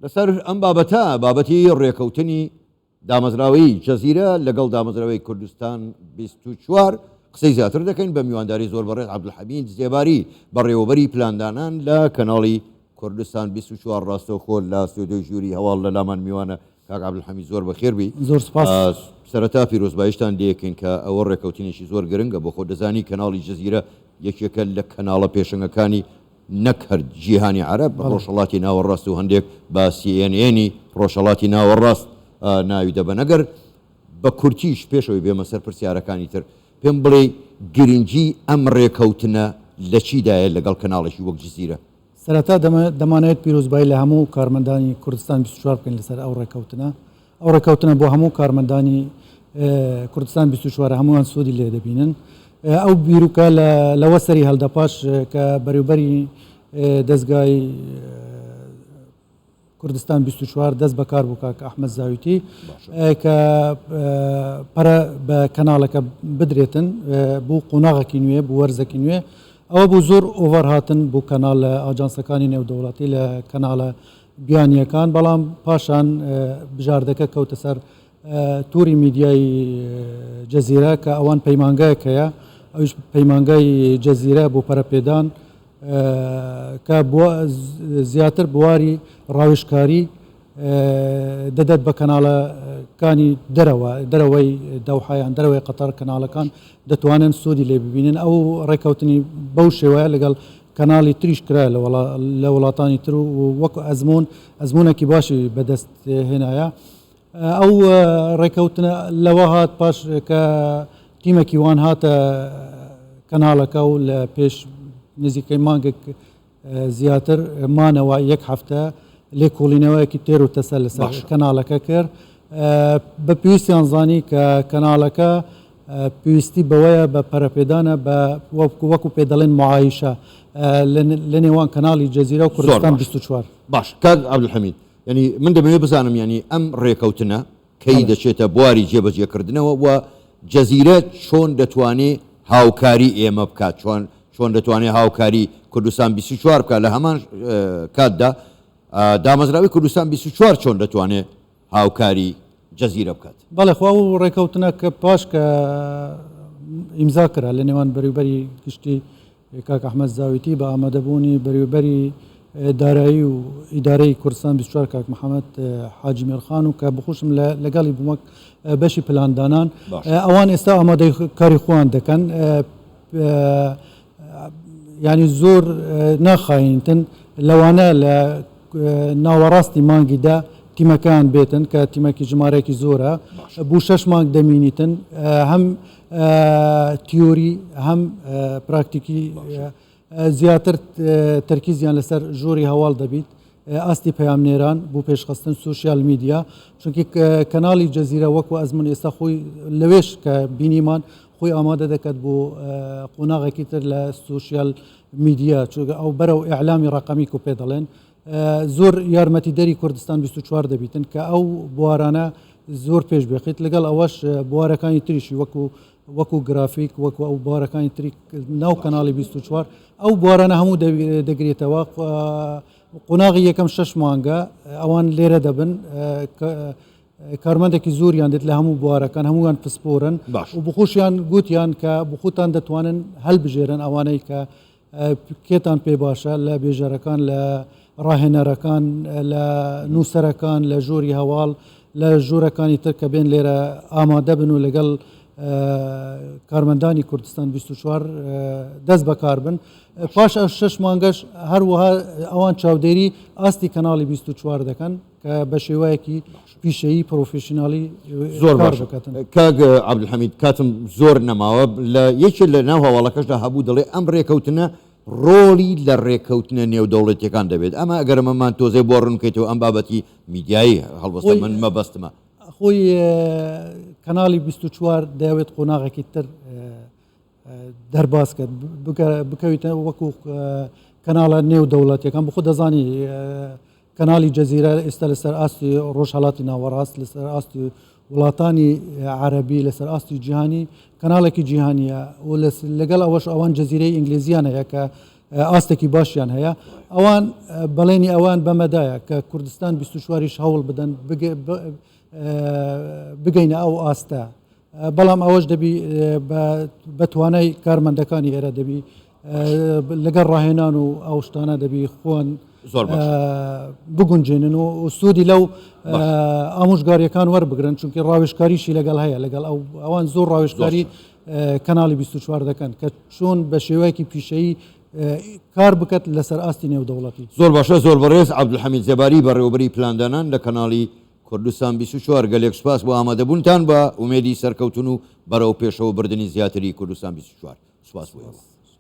لەسەر ئەم بابەتە بابەتی ڕێکەوتنی دامەزراوەی جەزیرە لەگەڵ دامەزراوەی کوردستان 24 قسەی زیاتر دەکەین بە میوانداری زۆر بەڕێز عەبدولحەمید زێباری بەڕێوەبەری پلاندانان لە کەناڵی کوردستان 24 ڕاستەوخۆ لە ستۆدیۆی ژووری هەواڵ لە لامان میوانە. کاک عەبدولحەمید زۆر بەخێربی. زۆر سپاس. سەرەتا پیرۆزبایشتان دەیەکەین کە ئەوە ڕێکەوتنیشی زۆر گرنگە بۆ خۆ دەزانی کەناڵی جەزیرە یەکێکە لە کەناڵە پێشەنگەکانی نەک هەر جیهانی عەرەب ڕۆژهەڵاتی ناوەڕاست و هەندێک با CNN ڕۆژهەڵاتی ناوەڕاست ناوی دەبە نەگەر بە کورتیش پێشەوەی بێمە سەر پرسیارەکانی تر پێم بڵێ گرنگی ئەم ڕێکەوتنە لە چیدایە لەگەڵ کەناڵێکی وەک جزیرە؟ سەرەتا دەمانێت پیرۆزبایی لە هەموو کارمەندانی کوردستان 24 بکەین لەسەر ئەو ڕێکەوتنە. ئەو ڕێکەوتنە بۆ هەموو کارمەندانی کوردستان 24 هەمووان سوودی لێ دەبینن. ئەو بیرروکە لەوە سەری هەڵدەپاش کە بەریوبەری دەستگای کوردستان 24 دەست بەکار بوو کاک ئەحمەد زاویتی کە پەرە بە کەناڵەکە بدرێتن بوو قۆناغێکی نوێ بوو وەرزێکی نوێ ئەوە بوو زۆر ئۆڤەر هاتن بوو کەناڵ لە ئاجانسەکانی نێودەوڵەتی لە کەناڵە بیانیەکان بەڵام پاشان بژاردەکە کەوتە سەر تووری میدیای جەزیرە کە ئەوان پەیمانگایەکەیە ئەوش پەیمانگای جەزیرە بۆ پەرەپێدان کە زیاتر بواری ڕاوێژکاری دەدەت بە کەناڵەکانی دەرەوەی دەوحایان دەرەوەی قەتەر کەناڵەکان دەتوانن سوودی لێ ببینن. ئەو ڕێکەوتنی بەو شێوەیە لەگەڵ کەناڵی تریش کرای لە وڵاتانی تر و وەکو ئەزمونێکی باشی بەدەست هێنایە. ئەو ڕێکەوتنە لەوە هات پاش کە تیمێکی وان هاتە کەناڵەکە و لە پێش نزیکەی مانگێک زیاتر مانەوە یەک هەفتە لێکۆڵینەوەیەکی تێر و تەسە لەسەر کەناڵەکە کرد بە پێویستیان زانی کە کەناڵەکە پێویستی بەوەیە بە پەرەپێدانە بە وەکو پێ دەڵێن معایشە لە نێوان کەناڵی جەزیرە و کوردستان 24. باش کاک عەبدولحەمید ینی من دەمەوێت بزانم ینی ئەم ڕێکەوتنە کەی دەچێتە بواری جێبەجێکردنەوە و جەزیرە چۆن دەتوانێت هاوکاری ئێمە بکات چۆن دەتوانێت هاوکاری کوردستان 24 بکات لە هەمان کاتدا دامەزراوی کوردستان 24 چۆن دەتوانێت هاوکاری جەزیرە بکات؟ بەڵێ خوا و ڕێکەوتنە کە پاش کە ئیمزا کرا لە نێوان بەریوبەری گشتی کاک ئەحمەد زاویتی بە ئامادەبوونی بەریوبەری دارایی و ئیدارەی کوردستان 24 کاک محەممەد حاجی مێرخان و کە بخۆشم لەگەڵی بوومەک بەشی پلاندانان ئەوان ئێستا ئامادەی کاری خۆیان دەکەن ینی زۆر ناخایینتن لەوانە لە ناوەڕاستی مانگیدا تیمەکان بێتن کە تیمەکی ژمارەیەکی زۆرە بوو 6 مانگ دەمینیتن هەم تیۆری هەم پراکتیکی زیاتر تەرکیزیان لەسەر ژۆری هەواڵ دەبیت ئاستی پەیامنێران بۆ پێشخستن سوسیال میدیا چونکی کەناڵی جەزیرە وەکو ئەزمون ئێستا خۆی لەوێش کە بینیمان خۆی ئامادە دەکات بۆ قۆناغێکی تر لە سوسیال میدیا چونکە ئەو بەرەو ئیعلامی ڕقەمی و پێ دەڵێن زۆر یارمەتی دەری کوردستان 24 دەبیتن کە ئەو بوارانە زۆر پێش بێخیت لەگەڵ ئەوەش بوارەکانی تریشی وەکو گرافیک وەکو ئەو بوارەکانی تری ناو کەناڵی 24 ئەو بوارانە هەموو دەگرێتەوە قۆناغی یەکەم 6 مانگە ئەوان لێرە دەبن کارمەندێکی زۆریان دێت لە هەموو بوارەکان هەمووان پسپۆرن و بخۆشیان گوتیان کە بخۆتان دەتوانن هەڵبژێرن ئەوانەی کە کێتان پێ باشە لە بێژەرەکان لە ڕاهێنەرەکان لە نووسەرەکان لە ژۆری هەواڵ لە ژوورەکانی تر کە بێن لێرە ئامادە بن و لەگەڵ کارمەندانی کوردستان 24 دەست بەکار بن پاش ئەو 6 مانگەش هەروەها ئەوان چاودێری ئاستی کەناڵی 24 دەکەن کە بە شێوەیەکی پیشەیی پرۆفێشناڵی زۆر باش بکاتن. کاک عەبدولحەمید کاتم زۆر نەماوە لە یەکێ لە ناو هەواڵەکەشدا هەبوو دەڵێ ئەم ڕێکەوتنە ڕۆلی لە ڕێکەوتنە نێودەوڵەتیەکان دەبێت ئەمە ئەگەر مەمان تۆزێ بۆ ڕوونکەیتەوە ئەم بابەتی میدیایی هەڵبەستە من مەبەستمە خۆی کەناڵی 24 دەیەوێت قۆناغێکی تر دەرباز کرد بکەویتە وەکو کەناڵە نێودەوڵەتیەکان بخۆ دەزانی کەناڵی جەزیرە ئێستا لەسەر ئاستی ڕۆژهەڵاتی ناوەڕاست لەسەر ئاستی وڵاتانی عەرەبی لەسەر ئاستی جیهانی کەناڵێکی جیهانیە و لەگەڵ ئەوەش ئەوان جەزیرەی ئینگلیزیانەیە کە ئاستێکی باشیان هەیە ئەوان بەڵێنی ئەوان بەمەدایە کە کوردستان 24ش هەوڵ بدەن بگەینە ئەو ئاستە بەڵام ئەوەش دەبی بە توانای کارمەندەکانی ئێرە دەبی لەگەڵ ڕاهێنان و ئەو شتانە دەبی خۆن بگونجێنن و سوودی لەو ئامۆژگاریەکان وەربگرن چونکە ڕاوێژکاریشی لەگەڵ هەیە لەگەڵ ئەوان زۆر ڕاوێژکاری کەناڵی 24 دەکەن کە چۆن بە شێوەیەکی پیشەیی کار بکات لەسەر ئاستی نێودەوڵەتی زۆر باشە زۆر بەڕێز عەبدولحەمید جەباری بەڕێوەبەری پلاندانان لە کەناڵی کوردستان 24 گەلێک سوپاس بۆ ئامادەبوونتان بە ئومێدی سەرکەوتن و بەرەو پێشەوە بردننی زیاتری کوردستان 24 سوپاس بۆ.